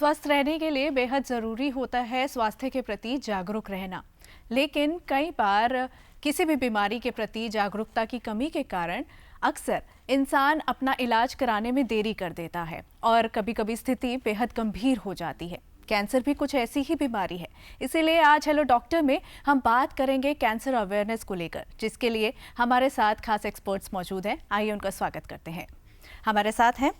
स्वस्थ रहने के लिए बेहद ज़रूरी होता है स्वास्थ्य के प्रति जागरूक रहना, लेकिन कई बार किसी भी बीमारी के प्रति जागरूकता की कमी के कारण अक्सर इंसान अपना इलाज कराने में देरी कर देता है और कभी-कभी स्थिति बेहद गंभीर हो जाती है। कैंसर भी कुछ ऐसी ही बीमारी है। इसीलिए आज हेलो डॉक्टर में हम बात करेंगे कैंसर अवेयरनेस को लेकर, जिसके लिए हमारे साथ खास एक्सपर्ट्स मौजूद हैं। आइए उनका स्वागत करते हैं। हमारे साथ हैं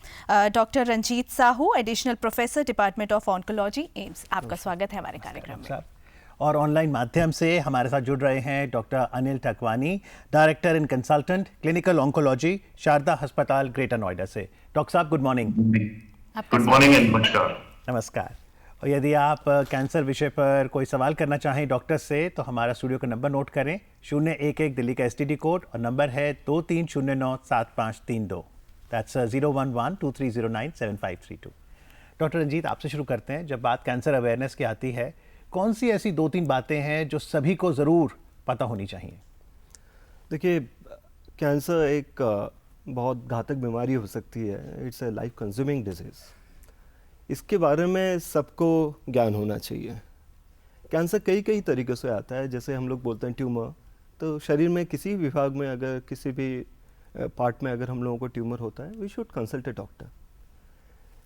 doctor Ranjit Sahu, additional professor, department of oncology, AIIMS. आपका स्वागत है हमारे कार्यक्रम में। और ऑनलाइन माध्यम से हमारे साथ जुड़ रहे हैं doctor Anil Takwani, director and consultant clinical oncology, Sharda अस्पताल, ग्रेटर नोएडा से। डॉक्टर साहब, good morning. Good morning and नमस्कार। नमस्कार। और यदि आप कैंसर विषय पर कोई सवाल करना चाहें डॉक्टर से, तो हमारा स्टूडियो का नंबर नोट करें, 011 दिल्ली का STD कोड, और नंबर है 23097532। दैट्स 011-2309-7532। डॉक्टर रंजीत, आपसे शुरू करते हैं। जब बात कैंसर अवेयरनेस की आती है, कौन सी ऐसी 2-3 बातें हैं जो सभी को ज़रूर पता होनी चाहिए? देखिए, कैंसर एक बहुत घातक बीमारी हो सकती है। It's a life consuming disease. इसके बारे में सबको ज्ञान होना चाहिए। कैंसर कई तरीक़ों से आता है। जैसे हम लोग बोलते हैं ट्यूमर, तो शरीर में किसी विभाग में अगर किसी भी पार्ट में अगर हम लोगों को ट्यूमर होता है, we should consult a doctor.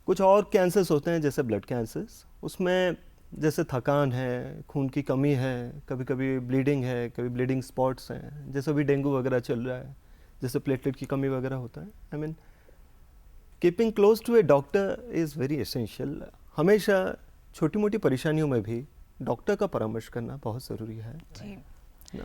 कुछ और कैंसर्स होते हैं जैसे ब्लड कैंसर्स, उसमें जैसे थकान है, खून की कमी है, कभी कभी ब्लीडिंग है, कभी ब्लीडिंग स्पॉट्स हैं, जैसे भी डेंगू वगैरह चल रहा है, जैसे प्लेटलेट की कमी वगैरह होता है। I mean keeping close to a doctor is very essential. हमेशा छोटी मोटी परेशानियों में भी डॉक्टर का परामर्श करना बहुत ज़रूरी है।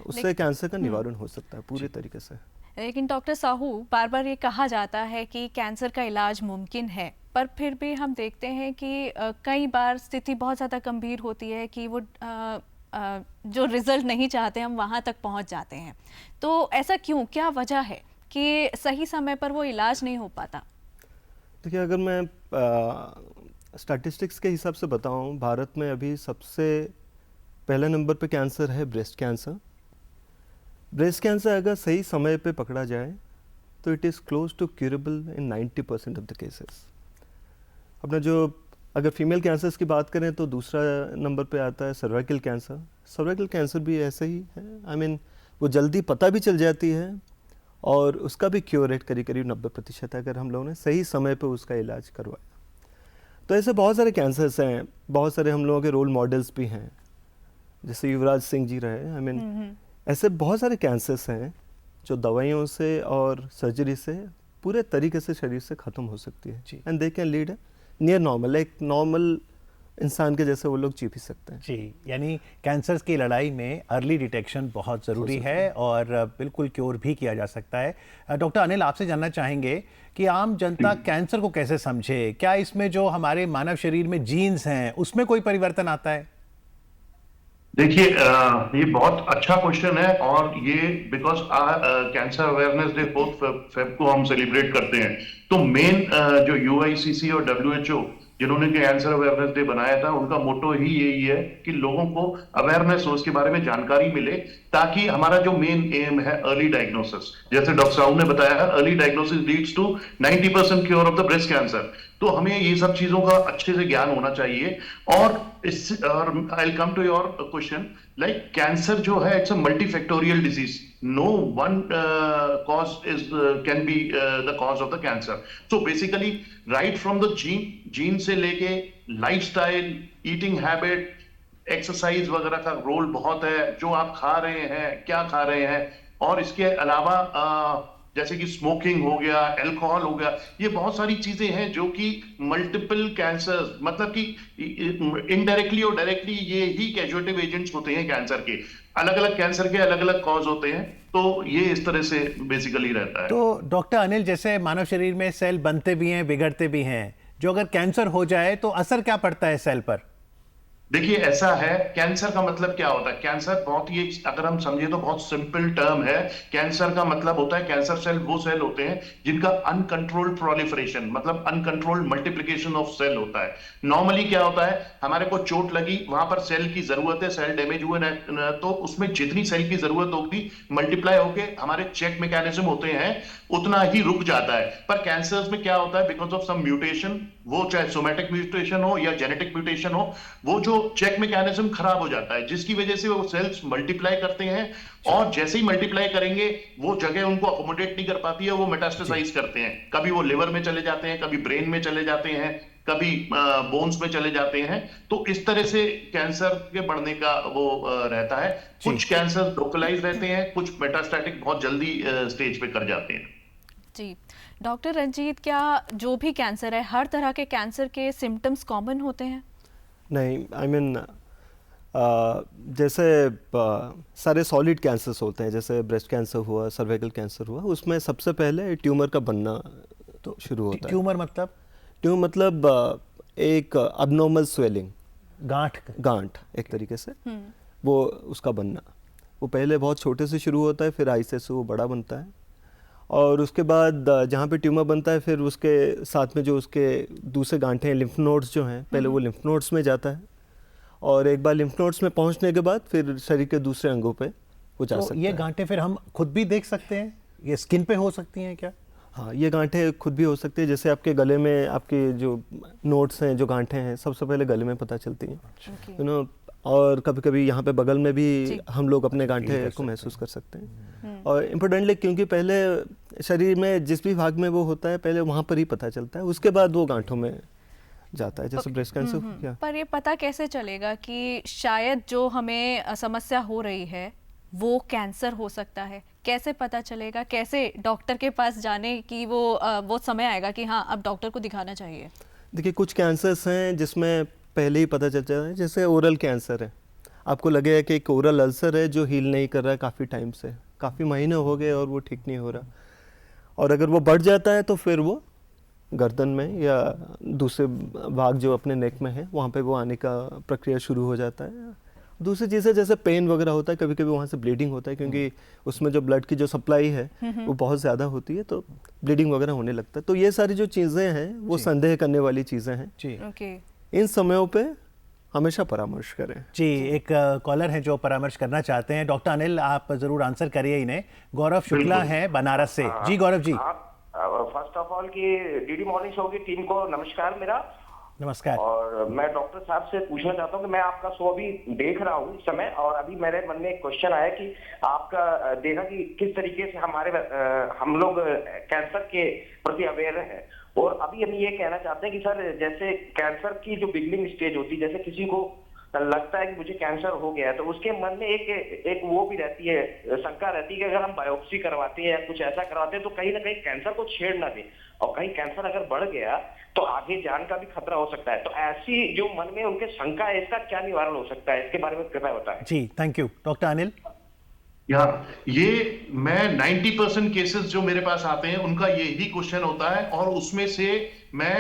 उससे कैंसर का निवारण हो सकता है पूरे तरीके से। लेकिन डॉक्टर साहू, बार बार ये कहा जाता है कि कैंसर का इलाज मुमकिन है, पर फिर भी हम देखते हैं कि कई बार स्थिति बहुत ज़्यादा गंभीर होती है कि वो जो रिजल्ट नहीं चाहते हम वहाँ तक पहुँच जाते हैं। तो ऐसा क्यों, क्या वजह है कि सही समय पर वो इलाज नहीं हो पाता? देखिए, अगर मैं स्टैटिस्टिक्स के हिसाब से बताऊं, भारत में अभी सबसे पहले नंबर पे कैंसर है ब्रेस्ट कैंसर। ब्रेस्ट कैंसर अगर सही समय पे पकड़ा जाए तो it is close to curable in 90% of the cases. अपना जो अगर फीमेल कैंसर्स की बात करें तो दूसरा नंबर पे आता है सर्वाइकल कैंसर। सर्वाइकल कैंसर भी ऐसे ही है। आई मीन वो जल्दी पता भी चल जाती है और उसका भी क्योर रेट करीब 90% है अगर हम लोगों ने सही समय पे उसका इलाज करवाया। तो ऐसे बहुत सारे कैंसर्स हैं। बहुत सारे हम लोगों के रोल मॉडल्स भी हैं, जैसे युवराज सिंह जी रहे। आई मीन ऐसे बहुत सारे कैंसर्स हैं जो दवाइयों से और सर्जरी से पूरे तरीके से शरीर से ख़त्म हो सकती है, and they can lead near normal, एक नॉर्मल इंसान के जैसे वो लोग जी भी सकते हैं। जी, यानी कैंसर की लड़ाई में अर्ली डिटेक्शन बहुत ज़रूरी है और बिल्कुल क्योर भी किया जा सकता है। डॉक्टर अनिल, आपसे जानना चाहेंगे कि आम जनता कैंसर को कैसे समझे? क्या इसमें जो हमारे मानव शरीर में जीन्स हैं उसमें कोई परिवर्तन आता है? देखिए, ये बहुत अच्छा क्वेश्चन है, और ये because cancer awareness day 4 Feb को हम सेलिब्रेट करते हैं। तो मेन जो UICC और WHO जिन्होंने कैंसर अवेयरनेस डे बनाया था, उनका मोटो ही यही है कि लोगों को अवेयरनेस हो, उसके बारे में जानकारी मिले, ताकि हमारा जो मेन एम है अर्ली डायग्नोसिस, जैसे डॉक्टर साहू ने बताया, early diagnosis leads to 90% cure of the breast cancer. तो हमें ये सब चीजों का अच्छे से ज्ञान होना चाहिए। और I will come to your question, like cancer जो है, it's a multifactorial disease. No one cause is can be the cause of the cancer. So basically, right from the gene से लेके lifestyle, eating habit, exercise वगैरह का role बहुत है। जो आप खा रहे हैं, क्या खा रहे हैं, और इसके अलावा जैसे कि स्मोकिंग हो गया, अल्कोहल हो गया, ये बहुत सारी चीजें हैं जो कि मल्टीपल कैंसर, मतलब कि इनडायरेक्टली और डायरेक्टली ये ही कैजुएटिव एजेंट्स होते हैं कैंसर के। अलग अलग कैंसर के अलग अलग कॉज होते हैं, तो ये इस तरह से बेसिकली रहता है। तो डॉक्टर अनिल, जैसे मानव शरीर में सेल बनते भी हैं, बिगड़ते भी हैं, जो अगर कैंसर हो जाए तो असर क्या पड़ता है सेल पर? देखिए, ऐसा है, कैंसर का मतलब क्या होता है? कैंसर बहुत ही, अगर हम समझे तो बहुत सिंपल टर्म है। कैंसर का मतलब होता है, कैंसर सेल वो सेल होते हैं जिनका अनकंट्रोल्ड प्रोलिफरेशन, मतलब अनकंट्रोल्ड मल्टीप्लिकेशन ऑफ सेल होता है। नॉर्मली क्या होता है, हमारे को चोट लगी, वहां पर सेल की जरूरत है, सेल डैमेज हुए ना, तो उसमें जितनी सेल की जरूरत होगी मल्टीप्लाई होके हमारे चेक मैकेनिज्म होते हैं, उतना ही रुक जाता है। पर कैंसर्स में क्या होता है, बिकॉज ऑफ सम म्यूटेशन वो चाहे सोमैटिक म्यूटेशन हो या जेनेटिक म्यूटेशन हो, वो जो चेक मैकेनिज्म खराब हो जाता है, जिसकी वजह से वो सेल्स मल्टीप्लाई करते हैं, और जैसे ही मल्टीप्लाई करेंगे वो जगह उनको अकोमोडेट नहीं कर पाती है, वो मेटास्टेसाइज करते हैं, कभी वो लिवर में चले जाते हैं, कभी ब्रेन में चले जाते हैं, कभी बोन्स में चले जाते हैं। तो इस तरह से कैंसर के बढ़ने का वो रहता है। कुछ कैंसर लोकलाइज रहते हैं, कुछ मेटास्टैटिक बहुत जल्दी स्टेज पे कर जाते हैं। जी डॉक्टर रंजीत, क्या जो भी कैंसर है, हर तरह के कैंसर के सिम्टम्स कॉमन होते हैं? नहीं, आई मीन जैसे सारे सॉलिड कैंसर्स होते हैं, जैसे ब्रेस्ट कैंसर हुआ, सर्वाइकल कैंसर हुआ, उसमें सबसे पहले ट्यूमर का बनना तो शुरू होता है। ट्यूमर मतलब? ट्यूमर मतलब एक अबनॉर्मल स्वेलिंग, गांठ एक तरीके से, वो उसका बनना। वो पहले बहुत छोटे से शुरू होता है, फिर आहिस्ते से वो बड़ा बनता है, और उसके बाद जहाँ पे ट्यूमर बनता है, फिर उसके साथ में जो उसके दूसरे गांठें हैं, लिम्फ नोड्स जो हैं, पहले वो लिम्फ नोड्स में जाता है, और एक बार लिम्फ नोड्स में पहुँचने के बाद फिर शरीर के दूसरे अंगों पे वो जा सकता है। ये गांठें फिर हम खुद भी देख सकते हैं? ये स्किन पे हो सकती हैं क्या? हाँ, ये गांठें खुद भी हो सकती है। जैसे आपके गले में आपके जो नोड्स हैं, जो गांठें हैं, सबसे पहले गले में पता चलती हैं, यू नो, और कभी कभी यहाँ पे बगल में भी हम लोग अपने गांठे को महसूस कर सकते हैं। और इम्पोर्टेंटली क्योंकि पहले शरीर में जिस भी भाग में वो होता है, पहले वहाँ पर ही पता चलता है, उसके बाद वो गांठों में जाता है, जैसे ब्रेस्ट कैंसर हो गया। पर ये पता कैसे चलेगा कि शायद जो हमें समस्या हो रही है वो कैंसर हो सकता है? कैसे पता चलेगा? कैसे डॉक्टर के पास जाने की वो समय आएगा कि हाँ अब डॉक्टर को दिखाना चाहिए? देखिए, कुछ कैंसर्स हैं जिसमें पहले ही पता चल जाता है, जैसे ओरल कैंसर है। आपको लगेगा कि एक ओरल अल्सर है जो हील नहीं कर रहा है काफ़ी टाइम से, काफ़ी महीने हो गए और वो ठीक नहीं हो रहा, और अगर वो बढ़ जाता है तो फिर वो गर्दन में या दूसरे भाग जो अपने नेक में है वहाँ पे वो आने का प्रक्रिया शुरू हो जाता है। दूसरी चीज़ें जैसे पेन वगैरह होता है, कभी कभी वहाँ से ब्लीडिंग होता है, क्योंकि उसमें जो ब्लड की जो सप्लाई है वो बहुत ज़्यादा होती है, तो ब्लीडिंग वगैरह होने लगता है। तो ये सारी जो चीज़ें हैं वो संदेह करने वाली चीज़ें हैं जी। इन समयों पे हमेशा परामर्श करें। जी, एक कॉलर है जो परामर्श करना चाहते हैं। डॉक्टर अनिल, आप जरूर आंसर करिए इन्हें। गौरव शुक्ला हैं बनारस से। जी Gaurav ji. First of all की डीडी मॉर्निंग शो की टीम को नमस्कार मेरा। नमस्कार। और मैं डॉक्टर साहब से पूछना चाहता हूँ कि मैं आपका शो अभी देख रहा हूँ इस समय, और अभी मेरे मन में एक क्वेश्चन आया कि आपका देखा कि किस तरीके से हम लोग कैंसर के प्रति अवेयर हैं, और अभी हम ये कहना चाहते हैं कि सर जैसे कैंसर की जो बिगनिंग स्टेज होती है, जैसे किसी को लगता है कि मुझे कैंसर हो गया है, तो उसके मन में एक वो भी रहती है, शंका रहती है कि अगर हम बायोप्सी करवाते हैं या कुछ ऐसा करवाते हैं तो कहीं ना कहीं कैंसर को छेड़ ना दे, और कहीं कैंसर अगर बढ़ गया तो आगे जान का भी खतरा हो सकता है। तो ऐसी जो मन में उनके शंका है, इसका क्या निवारण हो सकता है, इसके बारे में कृपया बताएं। जी, थैंक यू। डॉक्टर अनिल। ये मैं 90% केसेस जो मेरे पास आते हैं उनका यही क्वेश्चन होता है, और उसमें से मैं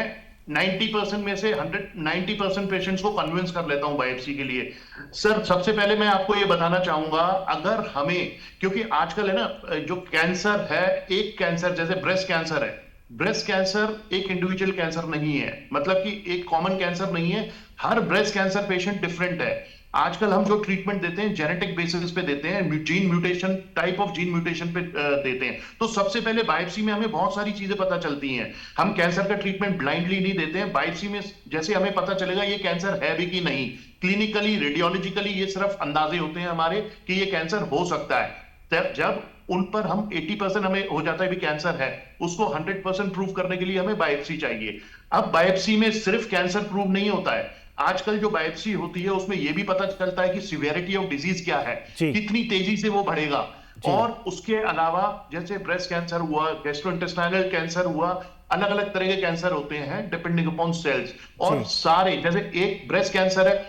90% में से 90% पेशेंट्स को कन्विंस कर लेता हूं बायोप्सी के लिए। सर, सबसे पहले मैं आपको ये बताना चाहूंगा, अगर हमें, क्योंकि आजकल है ना जो कैंसर है, एक कैंसर जैसे ब्रेस्ट कैंसर है, ब्रेस्ट कैंसर एक इंडिविजुअल कैंसर नहीं है, मतलब कि एक कॉमन कैंसर नहीं है, हर ब्रेस्ट कैंसर पेशेंट डिफरेंट है। आजकल हम जो ट्रीटमेंट देते हैं जेनेटिक बेसिस पे देते हैं, gene mutation, type of gene mutation पे देते हैं। तो सबसे पहले बायोप्सी में हमें बहुत सारी चीजें पता चलती हैं। हम कैंसर का ट्रीटमेंट ब्लाइंडली नहीं देते हैं। बायोप्सी में जैसे हमें पता चलेगा ये कैंसर है भी कि नहीं, क्लिनिकली रेडियोलॉजिकली ये सिर्फ अंदाजे होते हैं हमारे कि ये कैंसर हो सकता है। जब उन पर हम 80% हमें हो जाता है भी कैंसर है, उसको 100% प्रूव करने के लिए हमें बायोप्सी चाहिए। अब बायोप्सी में सिर्फ कैंसर प्रूव नहीं होता है, आजकल जो बायोप्सी होती है उसमें यह भी पता चलता है कि सिवियरिटी ऑफ डिजीज क्या है, कितनी तेजी से वो बढ़ेगा, और उसके अलावा जैसे ब्रेस्ट कैंसर हुआ, गैस्ट्रोइंटेस्टाइनल कैंसर हुआ, अलग अलग तरह के कैंसर होते हैं डिपेंडिंग अपॉन सेल्स, और सारे, जैसे एक ब्रेस्ट कैंसर है,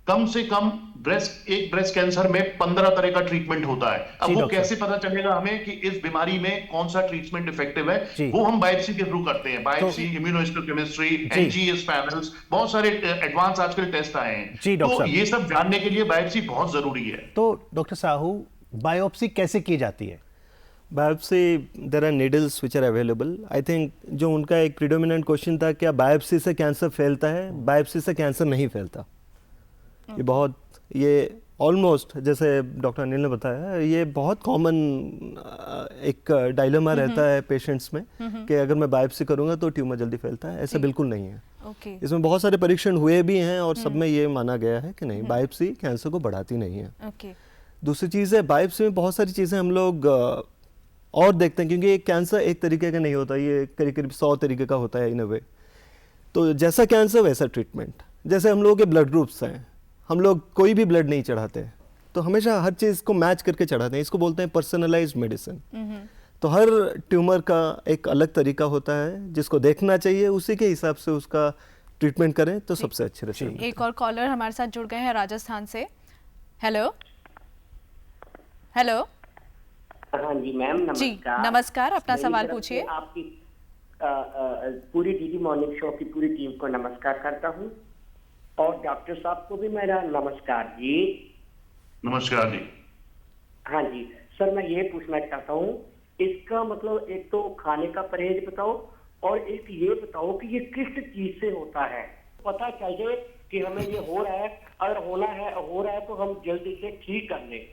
कम से कम एक ब्रेस्ट कैंसर में 15 तरह का ट्रीटमेंट होता है। अब वो कैसे पता चलेगा हमें कि इस बीमारी में कौन सा ट्रीटमेंट इफेक्टिव है, वो हम बायोप्सी के थ्रू करते हैं। बायोप्सी, इम्यूनोहिस्टोकेमिस्ट्री, एनजीएस पैनल्स, बहुत सारे एडवांस आजकल टेस्ट आए हैं। तो ये सब जानने के लिए बायोप्सी बहुत जरूरी है। तो डॉक्टर साहू, बायोप्सी कैसे की जाती है? Biopsy, there are needles which are available. I think जो उनका एक प्रीडोमिनेंट क्वेश्चन था, क्या बायोप्सी से कैंसर फैलता है? बायोप्सी से कैंसर नहीं फैलता। ये ऑलमोस्ट, जैसे डॉक्टर अनिल ने बताया, ये बहुत कॉमन एक डायलेमा रहता है पेशेंट्स में कि अगर मैं बायोप्सी करूंगा तो ट्यूमर जल्दी फैलता है। ऐसा बिल्कुल नहीं है। ओके। इसमें बहुत सारे परीक्षण हुए भी हैं और सब में ये माना गया है कि नहीं, बायोप्सी कैंसर को बढ़ाती नहीं है। ओके। दूसरी चीज़ है, बायोप्सी में बहुत सारी चीज़ें हम लोग और देखते हैं, क्योंकि कैंसर एक तरीके का नहीं होता, ये करीब करीब 100 तरीके का होता है इन अ वे। तो जैसा कैंसर वैसा ट्रीटमेंट। जैसे हम लोगों के ब्लड ग्रुप्स हैं, हम लोग कोई भी ब्लड नहीं चढ़ाते, तो हमेशा हर चीज़ को मैच करके चढ़ाते हैं, इसको बोलते हैं पर्सनलाइज्ड मेडिसिन। तो हर ट्यूमर का एक अलग तरीका होता है जिसको देखना चाहिए, उसी के हिसाब से उसका ट्रीटमेंट करें तो सबसे अच्छे रिजल्ट। एक और कॉलर हमारे साथ जुड़ गए हैं राजस्थान से। Hello hello. हाँ जी मैम, जी नमस्कार। नमस्कार, अपना मेरी सवाल तरफ से पूछिए। आपकी पूरी डीडी मॉर्निंग शो की पूरी टीम को नमस्कार करता हूँ, और डॉक्टर साहब को भी मेरा नमस्कार जी। नमस्कार जी। हाँ जी सर, मैं ये पूछना चाहता हूँ, इसका मतलब एक तो खाने का परहेज बताओ, और एक ये बताओ कि ये किस चीज से होता है, पता चल जाए कि हमें ये हो रहा है, अगर हो रहा है तो हम जल्दी से ठीक कर लें,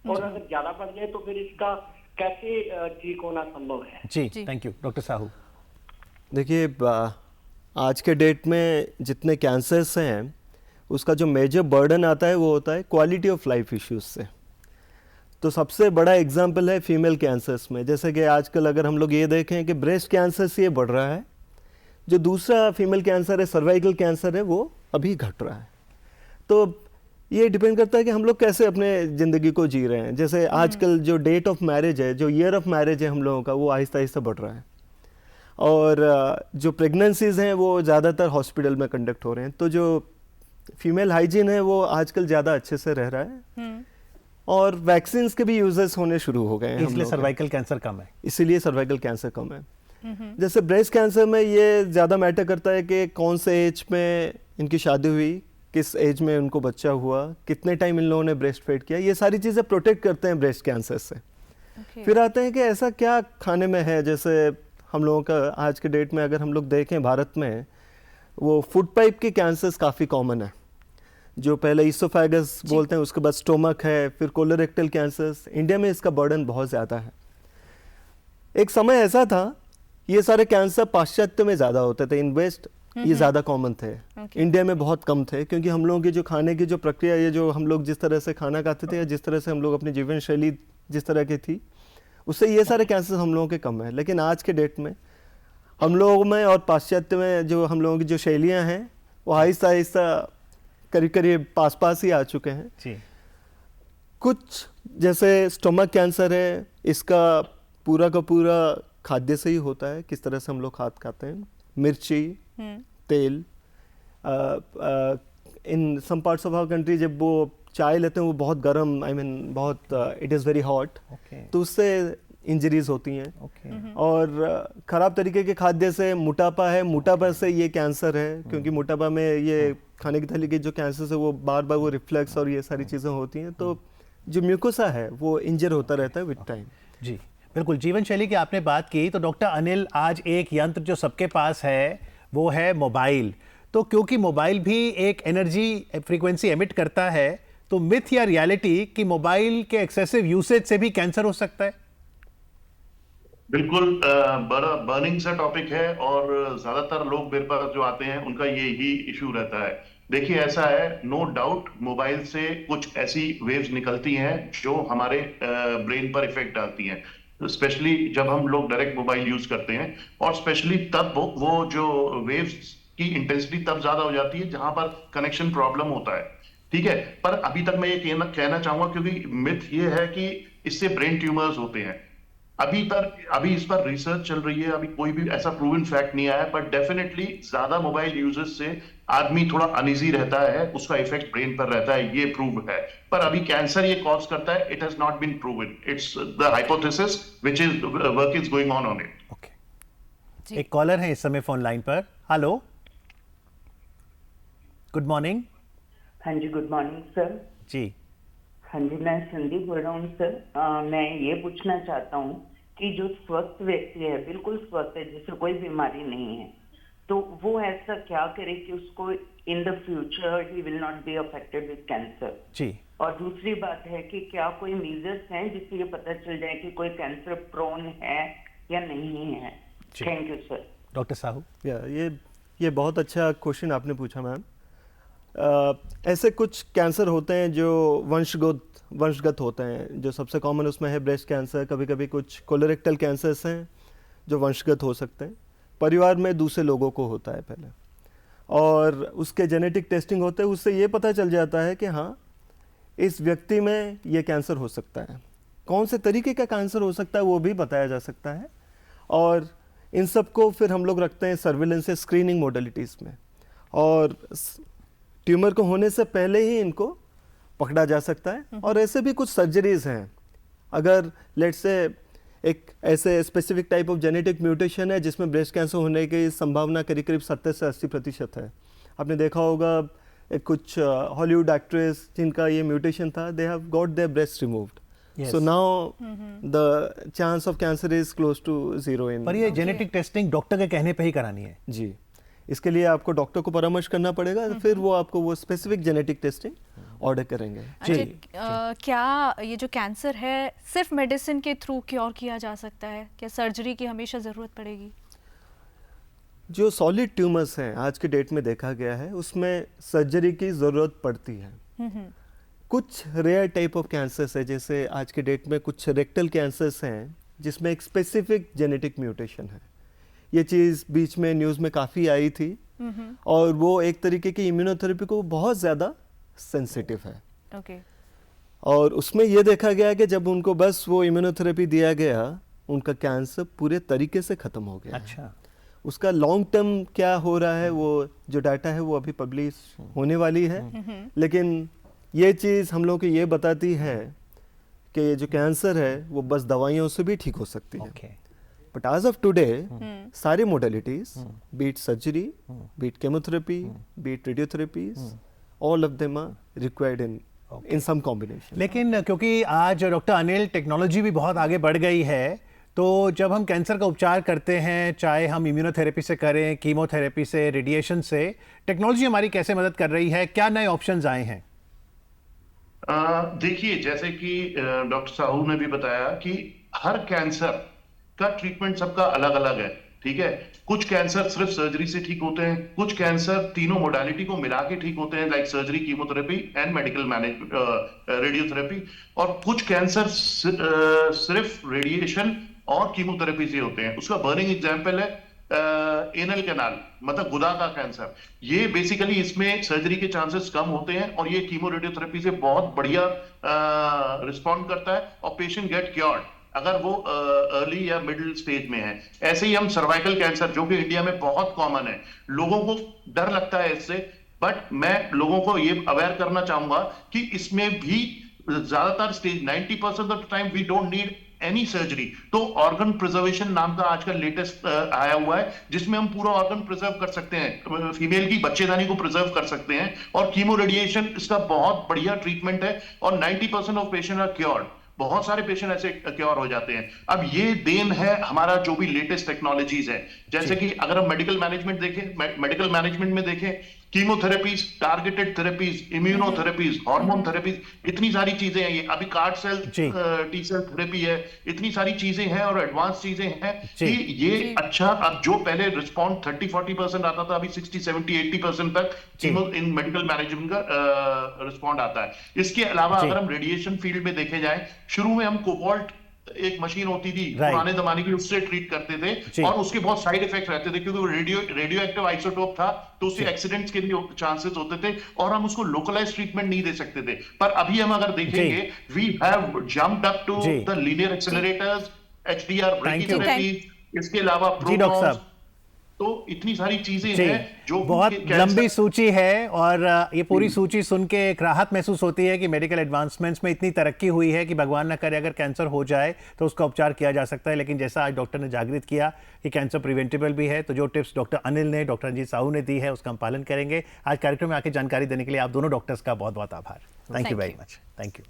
और अगर ज्यादा बढ़ जाए तो फिर इसका कैसे ठीक होना संभव है। जी थैंक यू डॉक्टर साहू। देखिए, आज के डेट में जितने कैंसर्स हैं उसका जो मेजर बर्डन आता है वो होता है क्वालिटी ऑफ लाइफ इश्यूज से। तो सबसे बड़ा एग्जांपल है फीमेल कैंसर्स में, जैसे कि आजकल अगर हम लोग ये देखें कि ब्रेस्ट कैंसर से ये बढ़ रहा है, जो दूसरा फीमेल कैंसर है सर्वाइकल कैंसर है वो अभी घट रहा है। तो ये डिपेंड करता है कि हम लोग कैसे अपने ज़िंदगी को जी रहे हैं। जैसे आजकल जो डेट ऑफ मैरिज है, जो ईयर ऑफ मैरिज है हम लोगों का, वो आहिस्ता आहिस्ता बढ़ रहा है, और जो प्रेगनेंसीज हैं वो ज़्यादातर हॉस्पिटल में कंडक्ट हो रहे हैं। तो जो फीमेल हाइजीन है वो आजकल ज़्यादा अच्छे से रह रहा है, और वैक्सीन के भी यूजेस होने शुरू हो गए हैं, इसलिए सर्वाइकल कैंसर कम है। इसीलिए सर्वाइकल कैंसर कम है। जैसे ब्रेस्ट कैंसर में ये ज़्यादा मैटर करता है कि कौन से एज में इनकी शादी हुई, किस एज में उनको बच्चा हुआ, कितने टाइम इन लोगों ने ब्रेस्ट फीड किया, ये सारी चीज़ें प्रोटेक्ट करते हैं ब्रेस्ट कैंसर से। फिर आते हैं कि ऐसा क्या खाने में है, जैसे हम लोगों का आज के डेट में अगर हम लोग देखें भारत में, वो फूड पाइप के कैंसर्स काफ़ी कॉमन है। जो पहले ईसोफेगस बोलते हैं, उसके बाद स्टोमक है, फिर कोलोरेक्टल कैंसर्स। इंडिया में इसका बर्डन बहुत ज़्यादा है। एक समय ऐसा था ये सारे कैंसर पाश्चात्य में ज़्यादा होते थे, इन वेस्ट ये ज़्यादा कॉमन थे, इंडिया में बहुत कम थे, क्योंकि हम लोगों की जो खाने की जो प्रक्रिया, ये जो हम लोग जिस तरह से खाना खाते थे या जिस तरह से हम लोग अपनी जीवन शैली जिस तरह की थी, उससे ये सारे कैंसर हम लोगों के कम है। लेकिन आज के डेट में हम लोगों में और पाश्चात्य में जो हम लोगों की जो शैलियाँ हैं वो आहिस्ता आहिस्ता करीब करीब पास पास ही आ चुके हैं। जी कुछ जैसे स्टोमक कैंसर है, इसका पूरा का पूरा खाद्य से ही होता है, किस तरह से हम लोग खाते हैं, मिर्ची, तेल। In some parts of our country जब वो चाय लेते हैं वो बहुत गर्म, बहुत इट इज़ वेरी हॉट, तो उससे इंजरीज होती हैं। और ख़राब तरीके के खाद्य से मोटापा है, मोटापा से ये कैंसर है, क्योंकि मोटापा में ये खाने की थैली के जो कैंसर है वो बार बार वो रिफ्लेक्स और ये सारी चीज़ें होती हैं, तो जो म्यूकोसा है वो इंजर होता रहता है विद टाइम। जी बिल्कुल। जीवन शैली की आपने बात की, तो डॉक्टर अनिल, आज एक यंत्र जो सबके पास है वो है मोबाइल। तो क्योंकि मोबाइल भी एक एनर्जी फ्रीक्वेंसी एमिट करता है, तो मिथ या रियलिटी कि मोबाइल के एक्सेसिव यूसेज से भी कैंसर हो सकता है? बिल्कुल बड़ा बर्निंग सा टॉपिक है, और ज्यादातर लोग मेरे पास जो आते हैं उनका ये ही इशू रहता है। देखिए ऐसा है, नो डाउट मोबाइल से कुछ ऐसी वेव्स निकलती हैं जो हमारे ब्रेन पर इफेक्ट डालती हैं, स्पेशली जब हम लोग डायरेक्ट मोबाइल यूज करते हैं, और स्पेशली तब वो जो वेव्स की इंटेंसिटी तब ज्यादा हो जाती है जहां पर कनेक्शन प्रॉब्लम होता है। ठीक है, पर अभी तक मैं ये कहना चाहूंगा, क्योंकि मिथ ये है कि इससे ब्रेन ट्यूमर्स होते हैं। अभी इस पर रिसर्च चल रही है, अभी कोई भी ऐसा प्रूवन फैक्ट नहीं आया, बट डेफिनेटली ज्यादा मोबाइल यूजेस से आदमी थोड़ा अनईजी रहता है, उसका इफेक्ट ब्रेन पर रहता है, ये प्रूव है। पर अभी कैंसर ये कॉज करता है, it has not been proven, it's the hypothesis which is work is going on it. Okay, एक कॉलर है इस समय फोन लाइन पर। Hello, good morning. हाँ जी, गुड मॉर्निंग सर। जी हाँ जी, मैं संदीप बोल रहा हूँ सर। मैं ये पूछना चाहता हूँ कि जो स्वस्थ व्यक्ति है, बिल्कुल स्वस्थ है, जिसे कोई बीमारी नहीं है, तो वो ऐसा क्या करे कि उसको in the future he will not be affected with cancer. जी। और दूसरी बात है कि क्या कोई मेजर्स हैं जिससे ये पता चल जाए कि कोई कैंसर प्रोन है या नहीं है। Thank you sir. Doctor Sahu. ये बहुत अच्छा क्वेश्चन आपने पूछा मैम। ऐसे कुछ कैंसर होते हैं जो वंशगत होते हैं। जो सबसे कॉमन उसमें है ब्रेस्ट कैंसर। कभी कभी कुछ कोलोरेक्टल कैंसर्स हैं जो वंशगत हो सकते हैं, परिवार में दूसरे लोगों को होता है पहले, और उसके जेनेटिक टेस्टिंग होते हैं, उससे ये पता चल जाता है कि हाँ इस व्यक्ति में ये कैंसर हो सकता है। कौन से तरीके का कैंसर हो सकता है वो भी बताया जा सकता है, और इन सब को फिर हम लोग रखते हैं सर्विलेंस से स्क्रीनिंग मोडलिटीज़ में, और ट्यूमर को होने से पहले ही इनको पकड़ा जा सकता है। और ऐसे भी कुछ सर्जरीज हैं, अगर लेट्स से एक ऐसे specific type of genetic mutation है जिसमें ब्रेस्ट कैंसर होने की संभावना करीब करीब 70 से 80% है। आपने देखा होगा कुछ हॉलीवुड एक्ट्रेस जिनका ये म्यूटेशन था, they have got their breast removed, so now the chance of cancer is close to 0 in. पर ये जेनेटिक टेस्टिंग डॉक्टर के कहने पे ही करानी है? जी, इसके लिए आपको डॉक्टर को परामर्श करना पड़ेगा, फिर वो आपको वो स्पेसिफिक जेनेटिक टेस्टिंग ऑर्डर करेंगे। अच्छा, क्या ये जो कैंसर है सिर्फ मेडिसिन के थ्रू क्योर किया जा सकता है? क्या सर्जरी की हमेशा ज़रूरत पड़ेगी? जो सॉलिड ट्यूमर्स हैं आज के डेट में देखा गया है उसमें सर्जरी की ज़रूरत पड़ती है। कुछ रेयर टाइप ऑफ कैंसर्स है, जैसे आज के डेट में कुछ रेक्टल कैंसर्स हैं जिसमें एक स्पेसिफिक जेनेटिक म्यूटेशन है। ये चीज़ बीच में न्यूज़ में काफ़ी आई थी, और वो एक तरीके की इम्यूनोथेरेपी को बहुत ज़्यादा सेंसिटिव है। ओके। और उसमें ये देखा गया कि जब उनको बस वो इम्यूनोथेरेपी दिया गया, उनका कैंसर पूरे तरीके से ख़त्म हो गया। अच्छा। उसका लॉन्ग टर्म क्या हो रहा है, वो जो डाटा है वो अभी पब्लिश होने वाली है, लेकिन ये चीज़ हम लोग को ये बताती है कि ये जो कैंसर है वो बस दवाइयों से भी ठीक हो सकती है। बट एज ऑफ टुडे सारी modalities, be it surgery, be it chemotherapy, be it radiotherapies, all of them are required in some combination. लेकिन क्योंकि आज डॉक्टर अनिल टेक्नोलॉजी भी बहुत आगे बढ़ गई है, तो जब हम कैंसर का उपचार करते हैं, चाहे हम इम्यूनोथेरेपी से करें, कीमोथेरेपी से, रेडिएशन से, टेक्नोलॉजी हमारी कैसे मदद कर रही है? क्या नए ऑप्शंस आए हैं? देखिए, जैसे कि डॉक्टर साहू ने भी बताया कि हर कैंसर का ट्रीटमेंट सबका अलग अलग है, ठीक है। कुछ कैंसर सिर्फ सर्जरी से ठीक होते हैं, कुछ कैंसर तीनों मोडालिटी को मिला के ठीक होते हैं, like surgery, chemotherapy and medical radiotherapy, और कुछ कैंसर सिर्फ रेडिएशन और कीमोथेरेपी से होते हैं। उसका बर्निंग एग्जाम्पल है एनल कैनाल, मतलब गुदा का कैंसर। ये बेसिकली इसमें सर्जरी के चांसेस कम होते हैं, और ये कीमो रेडियोथेरेपी से बहुत बढ़िया रिस्पॉन्ड करता है, और पेशेंट गेट क्योर्ड अगर वो अर्ली या मिडिल स्टेज में है। ऐसे ही हम सर्वाइकल कैंसर, जो कि इंडिया में बहुत कॉमन है, लोगों को डर लगता है इससे, बट मैं लोगों को ये अवेयर करना चाहूंगा कि इसमें भी ज्यादातर stage 90% of the time we don't need any surgery. तो ऑर्गन प्रिजर्वेशन नाम का आजकल लेटेस्ट आया हुआ है, जिसमें हम पूरा ऑर्गन प्रिजर्व कर सकते हैं, फीमेल की बच्चेदानी को प्रिजर्व कर सकते हैं, और कीमो रेडिएशन इसका बहुत बढ़िया ट्रीटमेंट है, और 90% ऑफ पेशेंट आर क्योर्ड। बहुत सारे पेशेंट ऐसे क्योर हो जाते हैं। अब ये देन है हमारा जो भी लेटेस्ट टेक्नोलॉजीज है, जैसे कि अगर हम मेडिकल मैनेजमेंट देखें, मेडिकल मैनेजमेंट में देखें, chemotherapies, targeted therapies, immunotherapies, hormone therapies, इतनी सारी चीजें हैं। ये अभी card cell T cell therapy है, इतनी सारी चीजें हैं और एडवांस चीजें हैं कि ये अच्छा, अब जो पहले रिस्पॉन्ड 30-40% आता था, अभी 60-70-80% तक इन मेडिकल मैनेजमेंट का रिस्पॉन्ड आता है। इसके अलावा अगर हम रेडिएशन फील्ड में देखे जाए, शुरू में हम कोबाल्ट एक मशीन होती थी पुराने जमाने की, उससे ट्रीट करते थे, और उसके बहुत साइड इफेक्ट रहते थे, क्योंकि वो रेडियो एक्टिव आइसोटोप था, तो उससे एक्सीडेंट्स के भी चांसेस होते थे, और हम उसको लोकलाइज ट्रीटमेंट नहीं दे सकते थे। पर अभी हम अगर देखेंगे, we have jumped up to the linear accelerators, HDR breaking, इसके अलावा प्रोटॉन्स, तो इतनी सारी चीजें हैं जो बहुत लंबी सूची है, और ये पूरी सूची सुन के एक राहत महसूस होती है कि मेडिकल एडवांसमेंट्स में इतनी तरक्की हुई है कि भगवान न करे अगर कैंसर हो जाए तो उसका उपचार किया जा सकता है। लेकिन जैसा आज डॉक्टर ने जागृत किया कि कैंसर प्रिवेंटेबल भी है, तो जो टिप्स डॉक्टर अनिल ने, डॉक्टर रंजीत साहू ने दी है, उसका हम पालन करेंगे। आज कार्यक्रम में आके जानकारी देने के लिए आप दोनों डॉक्टर्स का बहुत बहुत आभार। Thank you very much. Thank you.